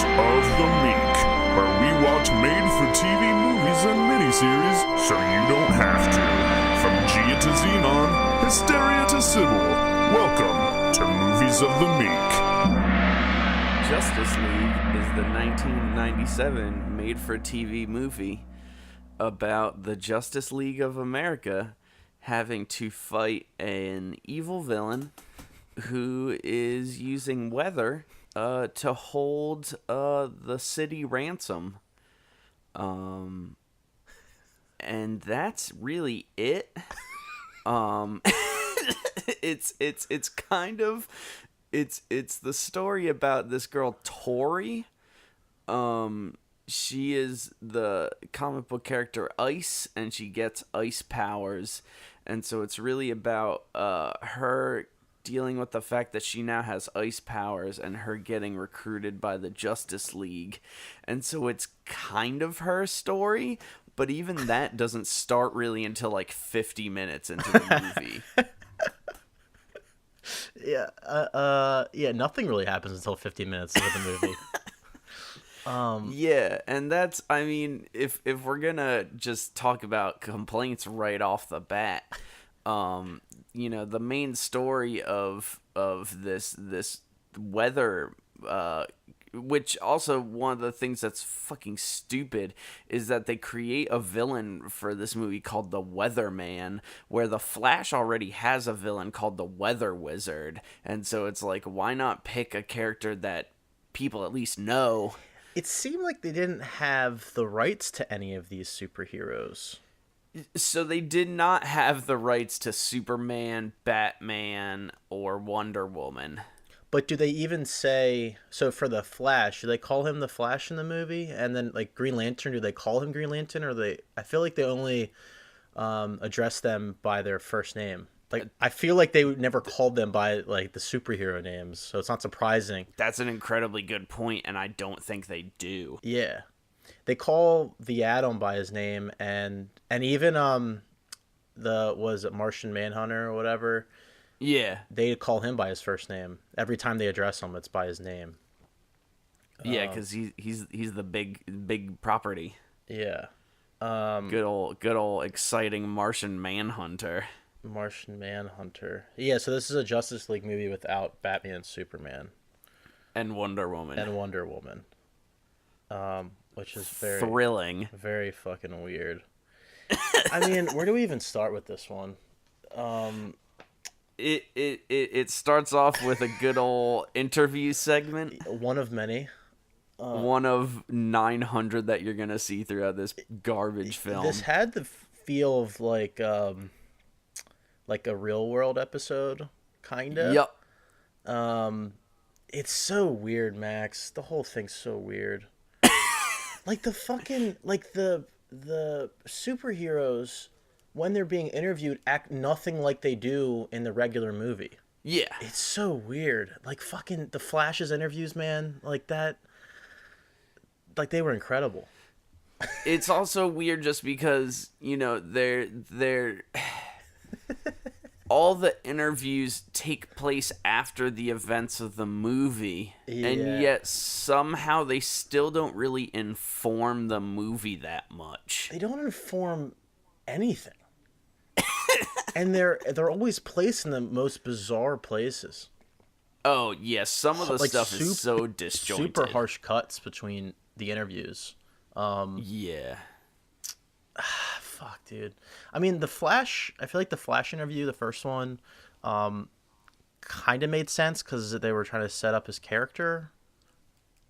of the Meek, where we watch made-for-TV movies and miniseries so you don't have to. From Gia to Xenon, Hysteria to Sybil, welcome to Movies of the Meek. Justice League is the 1997 made-for-TV movie about the Justice League of America having to fight an evil villain who is using weather to hold the city ransom. And that's really it. It's kind of it's the story about this girl Tori. She is the comic book character Ice, and she gets ice powers, and so it's really about her dealing with the fact that she now has ice powers and her getting recruited by the Justice League. And so it's kind of her story, but even that doesn't start really until like 50 minutes into the movie. Yeah, nothing really happens until 50 minutes into the movie. Yeah, and that's, I mean, if we're gonna just talk about complaints right off the bat, you know, the main story of this weather, which also one of the things that's fucking stupid is that they create a villain for this movie called the Weatherman, where the Flash already has a villain called the Weather Wizard, and so it's like, why not pick a character that people at least know? It seemed like they didn't have the rights to any of these superheroes. So they did not have the rights to Superman, Batman, or Wonder Woman. But do they even say, so for the Flash, do they call him the Flash in the movie? And then like Green Lantern, do they call him Green Lantern? Or I feel like they only address them by their first name. Like, I feel like they never called them by like the superhero names, so it's not surprising. That's an incredibly good point, and I don't think they do. Yeah. They call the Atom by his name, and even was it Martian Manhunter or whatever? Yeah. They call him by his first name. Every time they address him, it's by his name. Yeah, because he's the big property. Yeah. Good old exciting Martian Manhunter. Martian Manhunter. Yeah, so this is a Justice League movie without Batman and Superman. And Wonder Woman. Which is very thrilling. Very fucking weird. I mean, where do we even start with this one? It starts off with a good old interview segment. One of many. One of 900 that you're gonna see throughout this garbage film. This had the feel of like a Real World episode, kinda. Yep. It's so weird, Max. The whole thing's so weird. Like the fucking the superheroes, when they're being interviewed, act nothing like they do in the regular movie. Yeah. It's so weird. Like fucking the Flash's interviews, man, like that. Like they were incredible. It's also weird just because, you know, they're all the interviews take place after the events of the movie, and yet somehow they still don't really inform the movie that much. They don't inform anything. And they're always placed in the most bizarre places. Oh, yes, some of the stuff is so disjointed. Super harsh cuts between the interviews. Yeah. Fuck, dude. I mean, the Flash, I feel like the Flash interview, the first one, kind of made sense because they were trying to set up his character.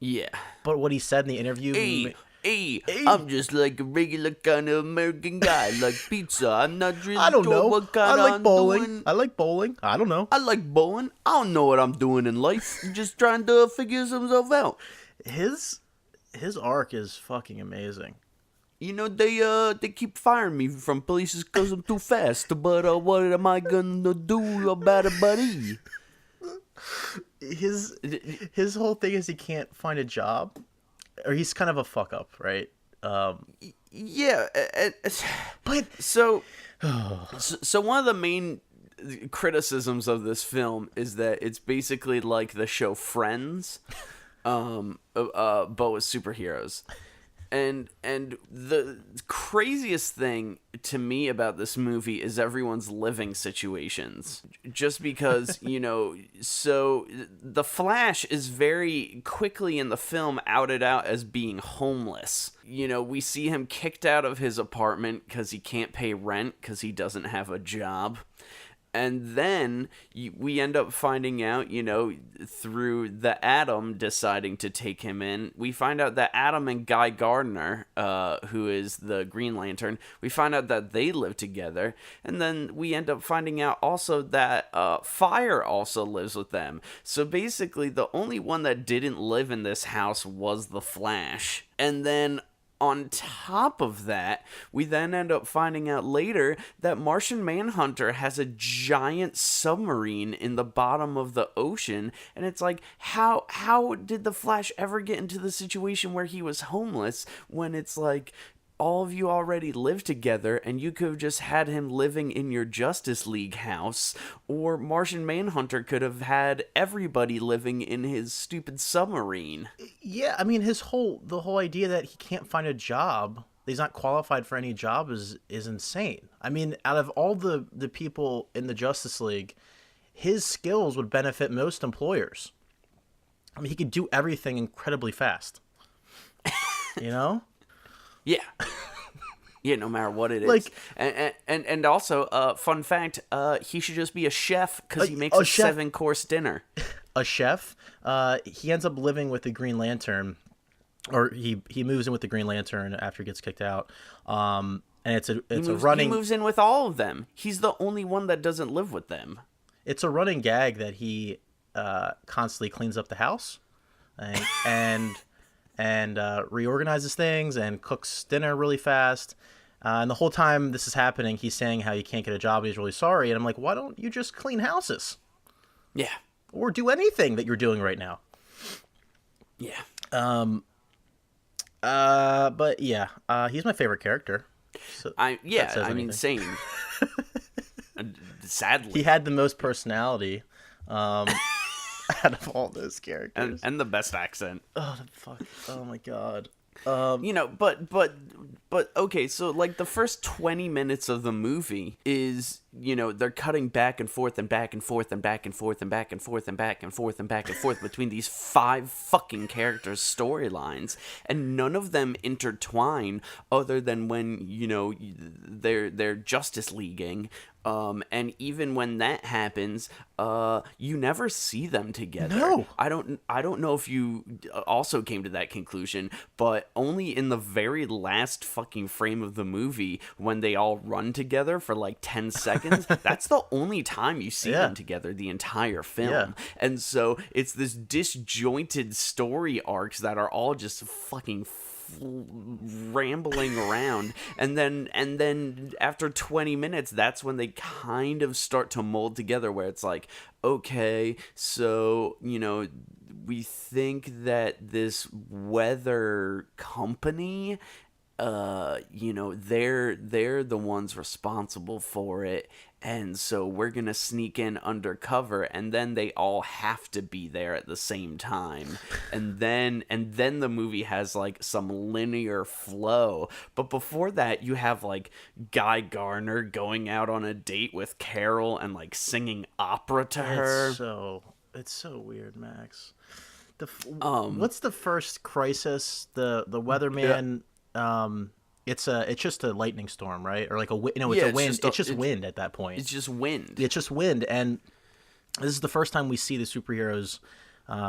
Yeah. But what he said in the interview... Hey, I'm just like a regular kind of American guy, like pizza. I'm not really I don't sure know. what kind I like I'm bowling. doing. I like bowling. I don't know. I like bowling. I don't know what I'm doing in life. I'm just trying to figure some stuff out. His arc is fucking amazing. You know, they keep firing me from places because I'm too fast. But what am I gonna do about it, buddy? His whole thing is he can't find a job, or he's kind of a fuck up, right? Yeah, but so one of the main criticisms of this film is that it's basically like the show Friends, but with superheroes. And the craziest thing to me about this movie is everyone's living situations. Just because, so the Flash is very quickly in the film outed out as being homeless. We see him kicked out of his apartment because he can't pay rent because he doesn't have a job. And then we end up finding out, through the Atom deciding to take him in, we find out that Atom and Guy Gardner, who is the Green Lantern, we find out that they live together. And then we end up finding out also that Fire also lives with them. So basically, the only one that didn't live in this house was the Flash. And then on top of that, we then end up finding out later that Martian Manhunter has a giant submarine in the bottom of the ocean, and it's like, how did the Flash ever get into the situation where he was homeless when it's like, all of you already live together and you could have just had him living in your Justice League house, or Martian Manhunter could have had everybody living in his stupid submarine. Yeah, I mean, the whole idea that he can't find a job, that he's not qualified for any job is insane. I mean, out of all the people in the Justice League, his skills would benefit most employers. I mean, he could do everything incredibly fast. Yeah. Yeah, no matter what it is. Like, and also, fun fact, he should just be a chef because he makes a 7-course dinner. A chef. He ends up living with the Green Lantern, or he moves in with the Green Lantern after he gets kicked out. And he moves in with all of them. He's the only one that doesn't live with them. It's a running gag that he constantly cleans up the house and reorganizes things and cooks dinner really fast. And the whole time this is happening, he's saying how he can't get a job. He's really sorry. And I'm like, why don't you just clean houses? Yeah. Or do anything that you're doing right now? Yeah. But yeah, he's my favorite character. So same. Sadly. He had the most personality. Out of all those characters, and the best accent. Oh fuck! Oh my god! But okay, so like the first 20 minutes of the movie is, they're cutting back and forth and back and forth and back and forth and back and forth and back and forth and back and forth between these 5 fucking characters' storylines, and none of them intertwine other than when, they're Justice Leaguing. And even when that happens, you never see them together. No. I don't know if you also came to that conclusion, but only in the very last fucking frame of the movie when they all run together for like 10 seconds, that's the only time you see them together the entire film. Yeah. And so it's this disjointed story arcs that are all just fucking rambling around, and then after 20 minutes, that's when they kind of start to mold together, where it's like, okay, so we think that this weather company, they're the ones responsible for it, and so we're gonna sneak in undercover, and then they all have to be there at the same time, and then the movie has like some linear flow. But before that, you have like Guy Gardner going out on a date with Carol and like singing opera to her. It's so weird, Max. What's the first crisis? The Weatherman. Yeah. It's just a lightning storm, right? Or like a wind. No, it's a wind. It's just wind at that point. It's just wind. It's just wind, and this is the first time we see the superheroes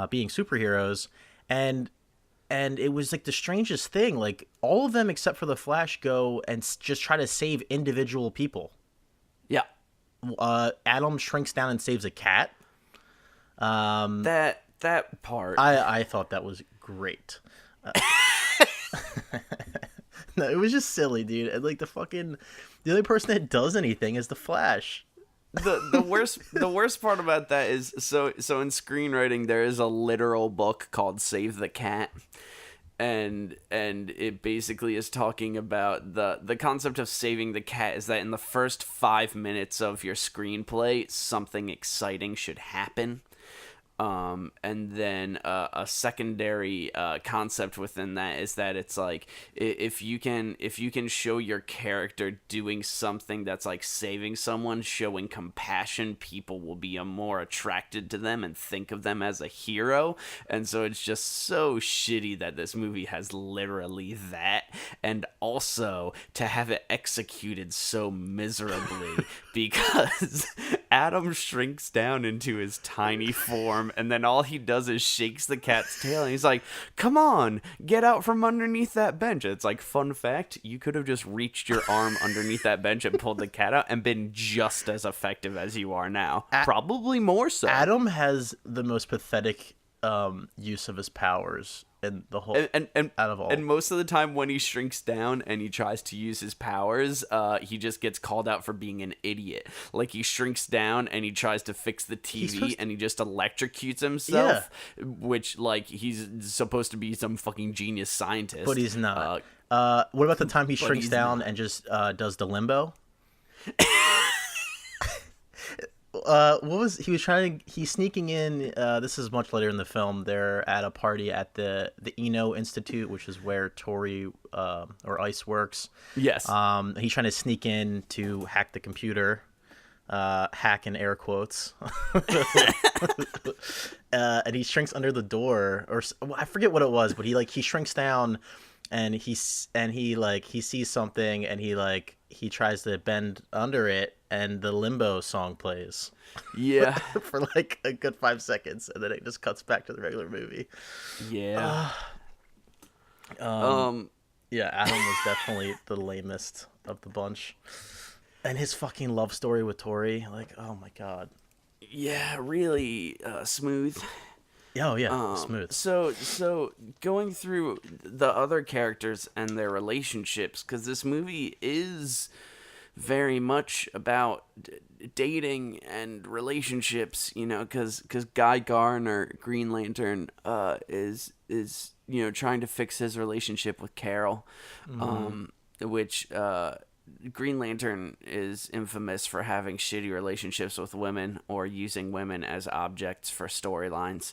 being superheroes, and it was like the strangest thing. Like all of them except for the Flash go and just try to save individual people. Yeah. Atom shrinks down and saves a cat. That part. I thought that was great. No, it was just silly, dude. And like the only person that does anything is the Flash. The worst part about that is so in screenwriting there is a literal book called Save the Cat, and it basically is talking about the concept of saving the cat is that in the first 5 minutes of your screenplay something exciting should happen. And then a secondary concept within that is that it's like if you can show your character doing something that's like saving someone, showing compassion, people will be more attracted to them and think of them as a hero. And so it's just so shitty that this movie has literally that, and also to have it executed so miserably because Adam shrinks down into his tiny form, and then all he does is shakes the cat's tail, and he's like, come on, get out from underneath that bench. It's like, fun fact, you could have just reached your arm underneath that bench and pulled the cat out and been just as effective as you are now. Probably more so. Adam has the most pathetic use of his powers in the whole and out of all. And most of the time when he shrinks down and he tries to use his powers, he just gets called out for being an idiot. Like, he shrinks down and he tries to fix the TV and he just electrocutes himself, which, like, he's supposed to be some fucking genius scientist. But he's not. What about the time he shrinks down and just does the limbo? He's sneaking in, this is much later in the film, they're at a party at the Eno Institute, which is where Tori or Ice works. Yes. He's trying to sneak in to hack the computer, hack in air quotes. And he shrinks under the door, or I forget what it was, but he shrinks down and he sees something and he tries to bend under it, and the Limbo song plays. Yeah. For like a good 5 seconds, and then it just cuts back to the regular movie. Yeah. Yeah, Adam was definitely the lamest of the bunch. And his fucking love story with Tori, like, oh my god. Yeah, really smooth. Oh yeah, smooth. So going through the other characters and their relationships, because this movie is very much about dating and relationships, you know, because Guy Garner, Green Lantern, is trying to fix his relationship with Carol, which Green Lantern is infamous for having shitty relationships with women or using women as objects for storylines.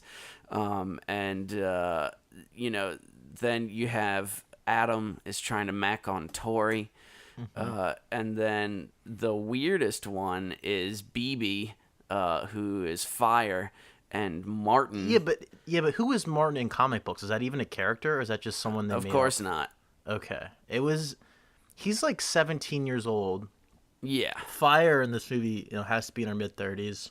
Then you have Adam is trying to mac on Tori. And then the weirdest one is BB, who is Fire, and Martin. Yeah, but who is Martin in comic books? Is that even a character, or is that just someone they made? Of course not. Okay. He's like 17 years old. Yeah. Fire in this movie, has to be in her mid-30s.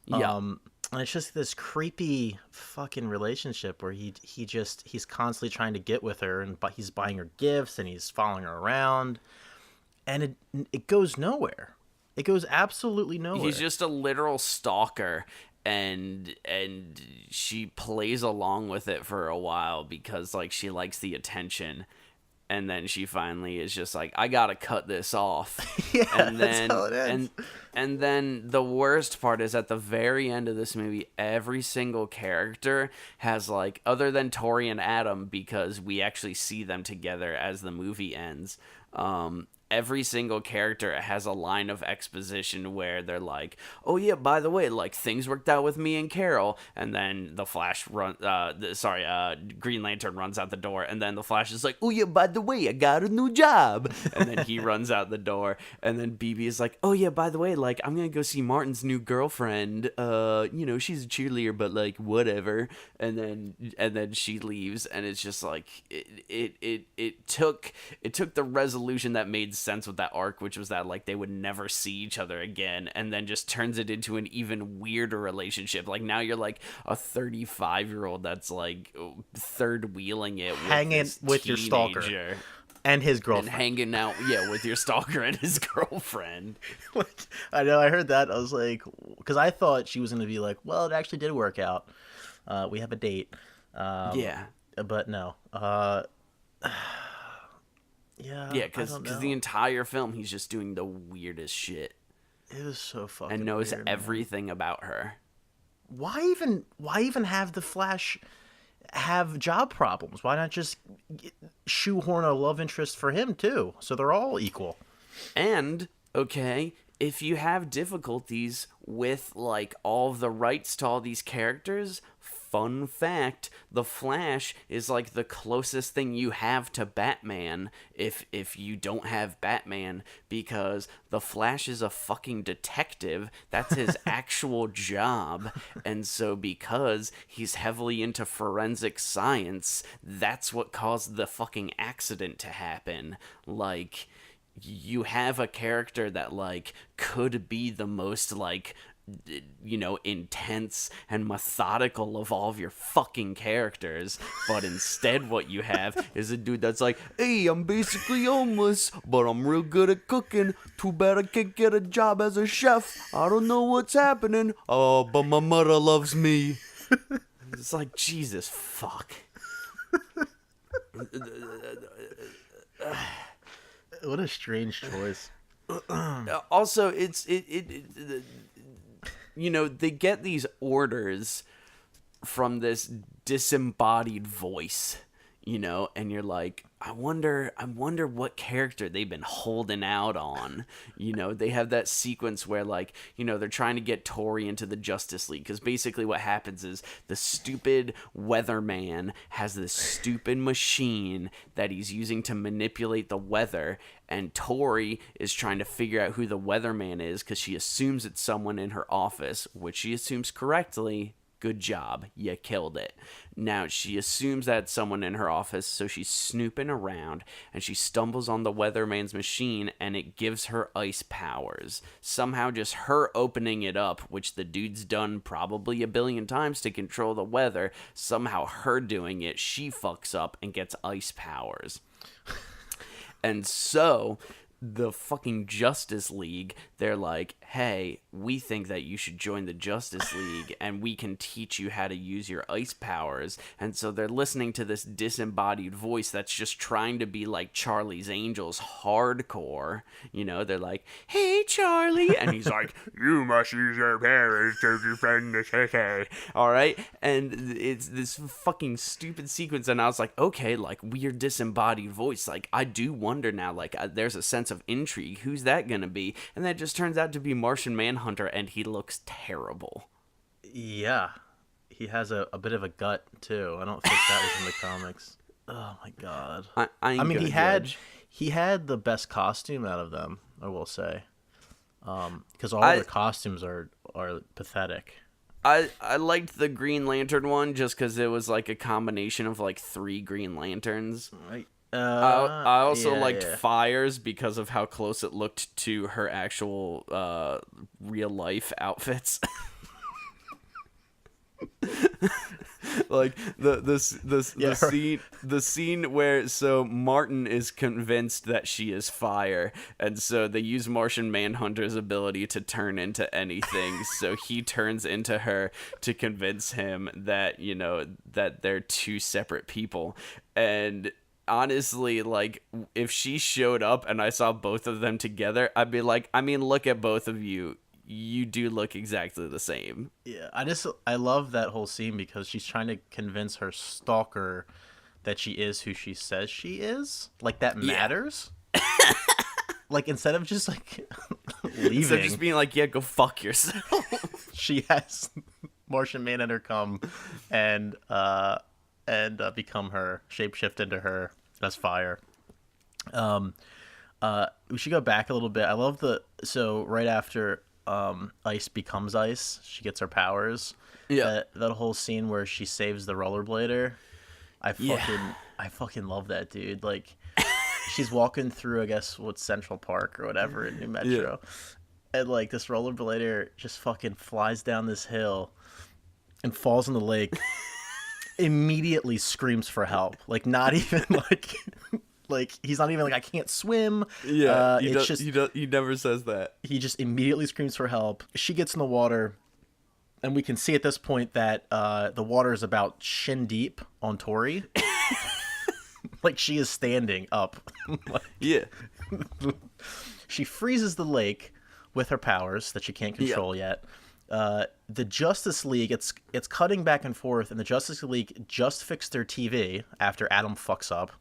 Yeah. And it's just this creepy fucking relationship where he's constantly trying to get with her, but he's buying her gifts and he's following her around, and it goes nowhere. It goes absolutely nowhere. He's just a literal stalker, and she plays along with it for a while because, like, she likes the attention. And then she finally is just like, I gotta cut this off. Yeah, and then, that's how it ends. And then the worst part is at the very end of this movie, every single character has, like, other than Tori and Adam, because we actually see them together as the movie ends, every single character has a line of exposition where they're like, oh yeah, by the way, like, things worked out with me and Carol, and then the Flash Green Lantern runs out the door, and then the Flash is like, oh yeah, by the way, I got a new job, and then he runs out the door, and then BB is like, oh yeah, by the way, like, I'm gonna go see Martin's new girlfriend, she's a cheerleader, but, like, whatever, and then she leaves, and it's just like, it took the resolution that made sense with that arc, which was that, like, they would never see each other again, and then just turns it into an even weirder relationship. Like, now you're like a 35-year-old that's like third wheeling it hanging with your stalker and his girlfriend, and hanging out with your stalker and his girlfriend. Like, I know, I heard that, I was like, because I thought she was gonna be like, well, it actually did work out, we have a date, but no. Yeah, because the entire film he's just doing the weirdest shit. It was so fucking and knows weird, everything about her. Why even have the Flash have job problems? Why not just shoehorn a love interest for him too, so they're all equal? And okay, if you have difficulties with like all of the rights to all these characters, fun fact, the Flash is like the closest thing you have to Batman if you don't have Batman, because the Flash is a fucking detective. That's his actual job. And so because he's heavily into forensic science, that's what caused the fucking accident to happen. Like, you have a character that like could be the most like, you know, intense and methodical of all of your fucking characters, but instead what you have is a dude that's like, hey, I'm basically homeless, but I'm real good at cooking. Too bad I can't get a job as a chef. I don't know what's happening. Oh, but my mother loves me. It's like, Jesus fuck. What a strange choice. Also, it's you know, they get these orders from this disembodied voice, you know, and you're like, I wonder what character they've been holding out on. You know, they have that sequence where, like, you know, they're trying to get Tori into the Justice League, because basically what happens is the stupid Weatherman has this stupid machine that he's using to manipulate the weather, and Tori is trying to figure out who the Weatherman is because she assumes it's someone in her office, which she assumes correctly. Good job. You killed it. Now, she assumes that it's someone in her office, so she's snooping around, and she stumbles on the Weatherman's machine, and it gives her ice powers. Somehow just her opening it up, which the dude's done probably a billion times to control the weather, somehow her doing it, she fucks up and gets ice powers. And so the fucking Justice League, they're like, hey, we think that you should join the Justice League and we can teach you how to use your ice powers. And so they're listening to this disembodied voice that's just trying to be like Charlie's Angels hardcore. You know, they're like, hey, Charlie. And he's like, you must use your powers to defend the city. All right. And it's this fucking stupid sequence. And I was like, okay, like, weird disembodied voice. Like, I do wonder now, like, there's a sense of intrigue. Who's that going to be? And that just turns out to be Martian Manhunter, and he looks terrible. Yeah. He has a bit of a gut, too. I don't think that was in the comics. Oh, my God. I mean, he had the best costume out of them, I will say. Because all their costumes are pathetic. I liked the Green Lantern one just because it was like a combination of like 3 Green Lanterns. Right. I also liked Fire's because of how close it looked to her actual real life outfits. Like the scene where so Martin is convinced that she is Fire, and so they use Martian Manhunter's ability to turn into anything. So he turns into her to convince him that, you know, that they're 2 separate people. And honestly, like, if she showed up and I saw both of them together, I'd be like, I mean, look at both of you. You do look exactly the same. Yeah, I love that whole scene because she's trying to convince her stalker that she is who she says she is. Like, that matters. Like, instead of just, like, leaving. Instead of just being like, yeah, go fuck yourself. She has Martian Manhunter come and become her, shapeshift into her as Fire. We should go back a little bit. I love so right after Ice becomes Ice, she gets her powers. Yeah. That whole scene where she saves the rollerblader. I fucking love that, dude. Like, she's walking through, I guess, what's Central Park or whatever in New Metro. Yeah. And, like, this rollerblader just fucking flies down this hill and falls in the lake. Immediately screams for help. Like, not even, like... Like, he's not even like, I can't swim. Yeah, he never says that. He just immediately screams for help. She gets in the water, and we can see at this point that the water is about shin deep on Tori. Like, she is standing up. Like, yeah. She freezes the lake with her powers that she can't control yet. The Justice League, it's cutting back and forth, and the Justice League just fixed their TV after Adam fucks up.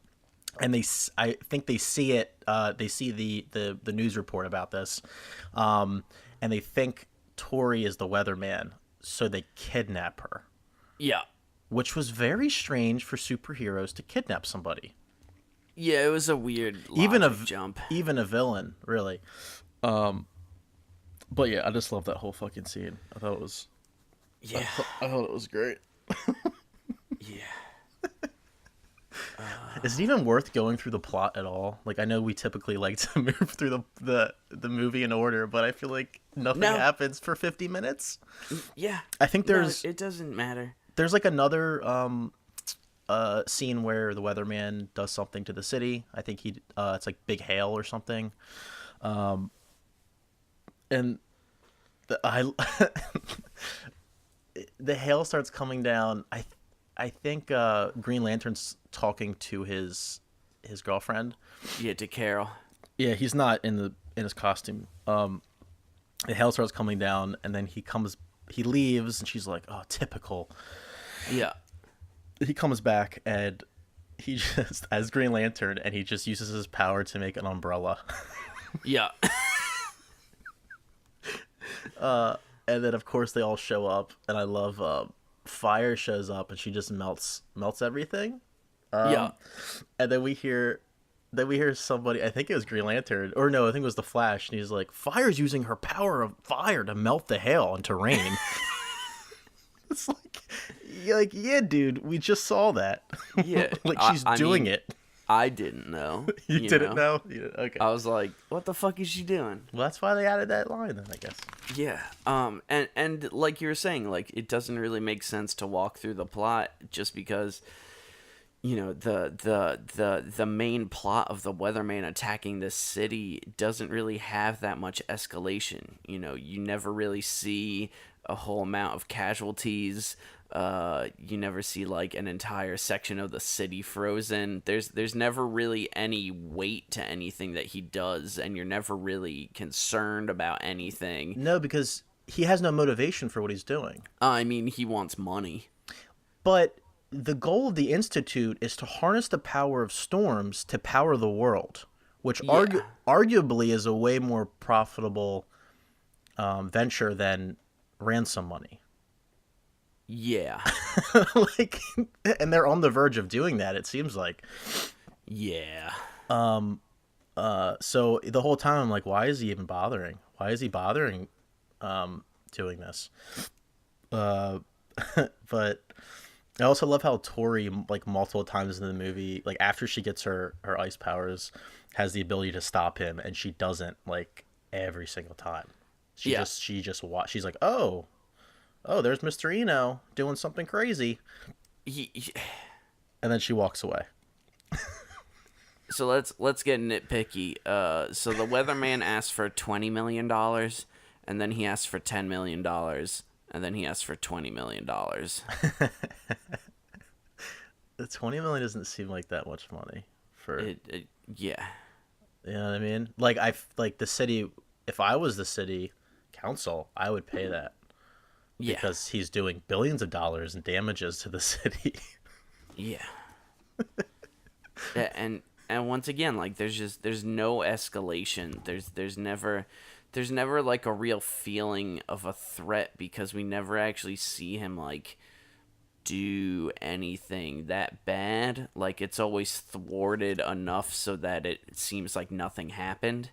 and I think they see it. They see the news report about this, and they think Tori is the weatherman, so they kidnap her. Yeah. Which was very strange for superheroes to kidnap somebody. Yeah, it was a weird logic jump. Even a villain, really. But yeah, I just love that whole fucking scene. I thought it was. Yeah. I thought it was great. Yeah. Is it even worth going through the plot at all? Like, I know we typically like to move through the movie in order, but I feel like nothing happens for 50 minutes. Yeah. I think there's. It doesn't matter. There's like another scene where the weatherman does something to the city. I think it's like big hail or something. And the hail starts coming down. I think Green Lantern's talking to his girlfriend. Yeah, to Carol. Yeah, he's not in his costume. The hail starts coming down, and then he leaves, and she's like, "Oh, typical." Yeah. He comes back, and he just as Green Lantern, and he just uses his power to make an umbrella. Yeah. And then of course they all show up, and I love Fire shows up, and she just melts everything. Yeah. And then we hear somebody, I think it was Green Lantern, or no, I think it was the Flash, and he's like, "Fire's using her power of fire to melt the hail into rain." It's like, yeah, dude, we just saw that. Yeah. Like, she's doing it. I didn't know. You didn't know? Okay. I was like, what the fuck is she doing? Well, that's why they added that line then, I guess. Yeah. And like you were saying, like, it doesn't really make sense to walk through the plot just because, you know, the main plot of the Weatherman attacking this city doesn't really have that much escalation. You know, you never really see a whole amount of casualties. You never see like an entire section of the city frozen. There's never really any weight to anything that he does, and you're never really concerned about anything. No, because he has no motivation for what he's doing. I mean, he wants money. But the goal of the Institute is to harness the power of storms to power the world, which arguably is a way more profitable venture than ransom money. Yeah. Like, and they're on the verge of doing that, it seems like. Yeah. So the whole time I'm like, why is he even bothering? Why is he bothering doing this? But I also love how Tori, like, multiple times in the movie, like, after she gets her ice powers, has the ability to stop him, and she doesn't, like, every single time. She's like, oh, there's Mr. Eno doing something crazy. And then she walks away. So let's get nitpicky. So the Weatherman asked for $20 million, and then he asked for $10 million, and then he asked for $20 million. The $20 million doesn't seem like that much money for yeah. You know what I mean? Like the city. If I was the city council, I would pay that. Yeah. Because he's doing billions of dollars in damages to the city. Yeah. And once again, like, there's no escalation. There's never like a real feeling of a threat, because we never actually see him like do anything that bad. Like, it's always thwarted enough so that it seems like nothing happened.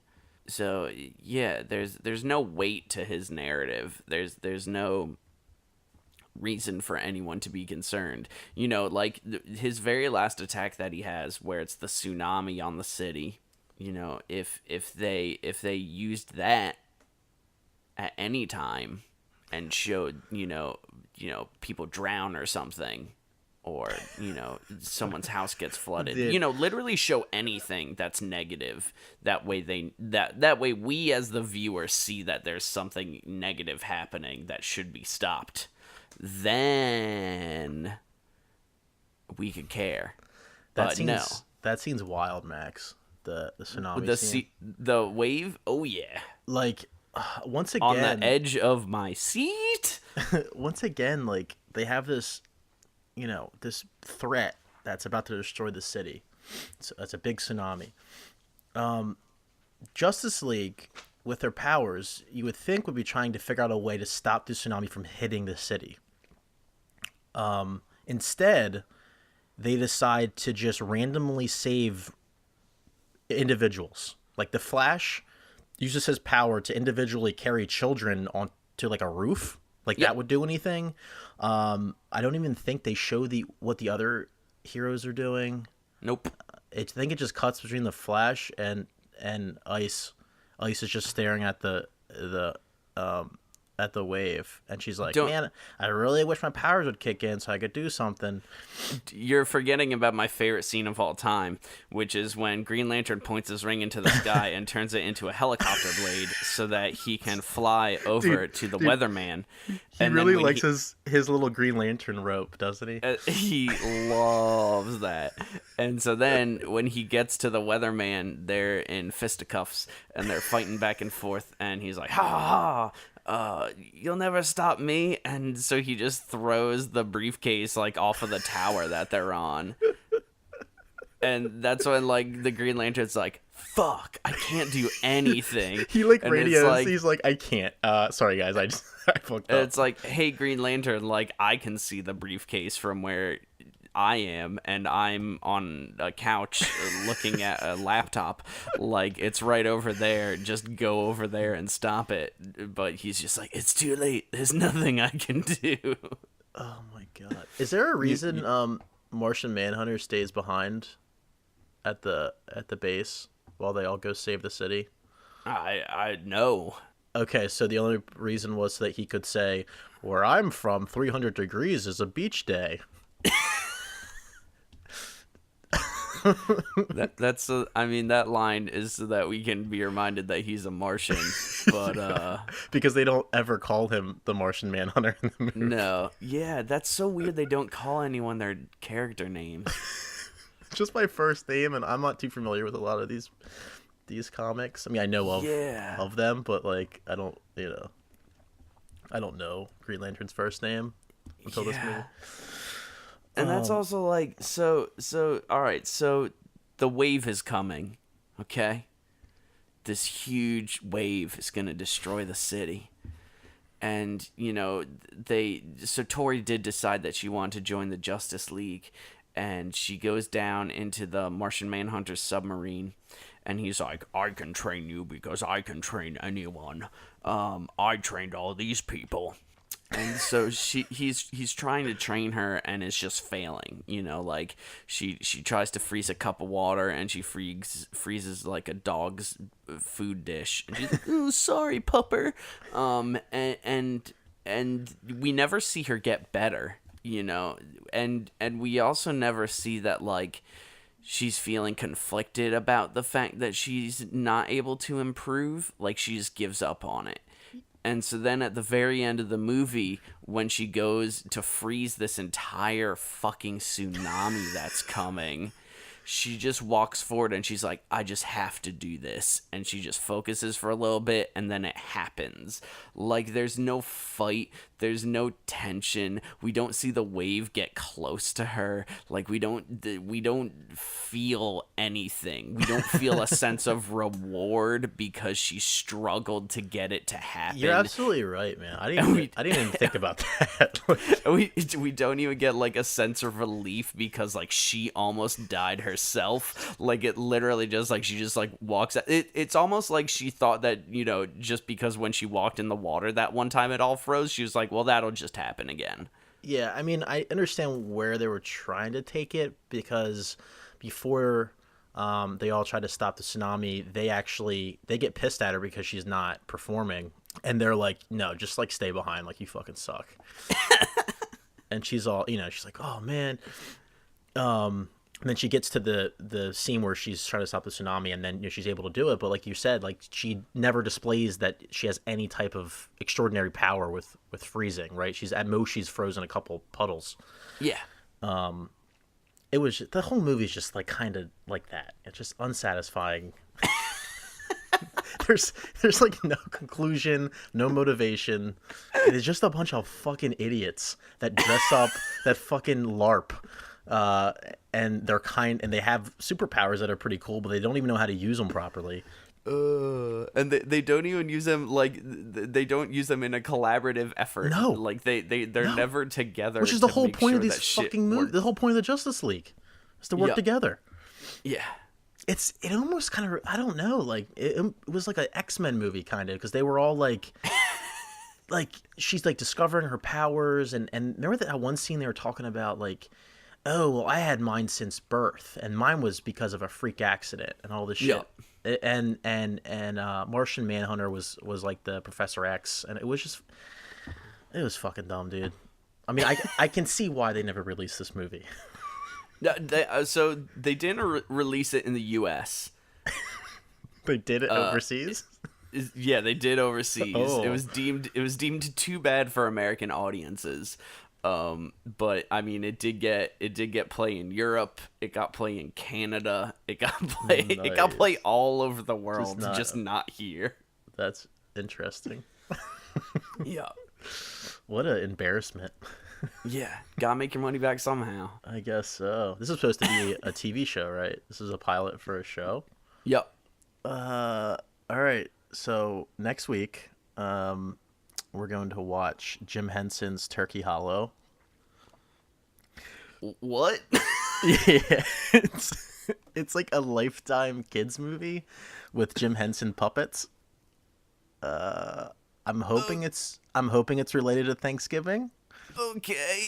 So yeah, there's no weight to his narrative. There's no reason for anyone to be concerned. You know, like his very last attack that he has, where it's the tsunami on the city. You know, if they used that at any time and showed, you know, people drown or something, or, you know, someone's house gets flooded. You know, literally show anything that's negative. That way that way we as the viewer see that there's something negative happening that should be stopped. Then we could care. That scene's wild, Max. The tsunami scene. The wave. Oh yeah. Like, once again, on the edge of my seat. Once again, like, they have this, you know, this threat that's about to destroy the city. So it's a big tsunami. Justice League, with their powers, you would think would be trying to figure out a way to stop the tsunami from hitting the city. Instead, they decide to just randomly save individuals. Like the Flash uses his power to individually carry children onto like a roof. Like that would do anything. I don't even think they show what the other heroes are doing. Nope. I think it just cuts between the Flash and Ice. Ice is just staring at the wave, and she's like, man, I really wish my powers would kick in so I could do something. You're forgetting about my favorite scene of all time, which is when Green Lantern points his ring into the sky and turns it into a helicopter blade so that he can fly over to the Weatherman. He really likes his little Green Lantern rope, doesn't he? He loves that. And so then when he gets to the Weatherman, they're in fisticuffs and they're fighting back and forth, and he's like, ha ha ha. You'll never stop me. And so he just throws the briefcase like off of the tower that they're on. And that's when like the Green Lantern's like, fuck, I can't do anything. He like radios, he's like, I can't. Sorry guys, I fucked up. It's like, hey Green Lantern, like I can see the briefcase from where I am, and I'm on a couch looking at a laptop. Like, it's right over there. Just go over there and stop it. But he's just like, it's too late. There's nothing I can do. Oh my god. Is there a reason Martian Manhunter stays behind at the base while they all go save the city? I know. Okay, so the only reason was so that he could say, where I'm from, 300 degrees is a beach day. That line is so that we can be reminded that he's a Martian, but because they don't ever call him the Martian Manhunter in the movie. No, yeah, that's so weird. They don't call anyone their character names. Just my first name, and I'm not too familiar with a lot of these comics. I mean, I know of them, but like I don't know Green Lantern's first name until this movie. And that's also like, so, all right, so the wave is coming, okay? This huge wave is going to destroy the city. And, so Tori did decide that she wanted to join the Justice League, and she goes down into the Martian Manhunter's submarine, and he's like, I can train you because I can train anyone. I trained all these people. And so he's trying to train her and is just failing, like she tries to freeze a cup of water and she freezes like a dog's food dish, and she's like, oh, sorry pupper. And we never see her get better, and we also never see that like she's feeling conflicted about the fact that she's not able to improve. Like she just gives up on it. And so then at the very end of the movie, when she goes to freeze this entire fucking tsunami that's coming, she just walks forward and she's like, I just have to do this. And she just focuses for a little bit and then it happens. Like there's no fight. There's no tension. We don't see the wave get close to her. Like we don't feel anything. We don't feel a sense of reward because she struggled to get it to happen. You're absolutely right, man. I didn't even think about that. we don't even get like a sense of relief because like she almost died herself. Like it literally just like she just like walks out. It's almost like she thought that, just because when she walked in the water that one time it all froze, she was like, well, that'll just happen again. Yeah, I mean, I understand where they were trying to take it, because before they all try to stop the tsunami, they get pissed at her because she's not performing, and they're like, no, just like stay behind, like you fucking suck. And she's all, she's like, oh man. And then she gets to the scene where she's trying to stop the tsunami, and then she's able to do it. But like you said, like she never displays that she has any type of extraordinary power with freezing, right? She's at most she's frozen a couple puddles. Yeah. It was the whole movie is just like kind of like that. It's just unsatisfying. There's like no conclusion, no motivation. It's just a bunch of fucking idiots that dress up, that fucking LARP. and they have superpowers that are pretty cool, but they don't even know how to use them properly. And they don't even use them, like, they don't use them in a collaborative effort. No. Like, they're never together. Which is the to whole make point sure of these that shit fucking movies. works. The whole point of the Justice League is to work Yeah. together. Yeah. It almost kind of, I don't know, like it was like an X-Men movie kind of, because they were all like like she's like discovering her powers, and remember that one scene they were talking about, like, oh well, I had mine since birth, and mine was because of a freak accident and all this shit. Yeah. And Martian Manhunter was like the Professor X, and it was fucking dumb, dude. I mean, I can see why they never released this movie. So they didn't release it in the U.S. They did it overseas. Yeah, they did overseas. Oh. It was deemed too bad for American audiences. But I mean, it did get play in Europe. It got play in Canada. It got play all over the world, just not here. That's interesting. Yeah. What an embarrassment. Yeah, gotta make your money back somehow. I guess so. This is supposed to be a TV show, right? This is a pilot for a show. Yep. All right. So next week, we're going to watch Jim Henson's Turkey Hollow. What? Yeah, it's like a Lifetime kids movie with Jim Henson puppets. I'm hoping it's related to Thanksgiving. Okay.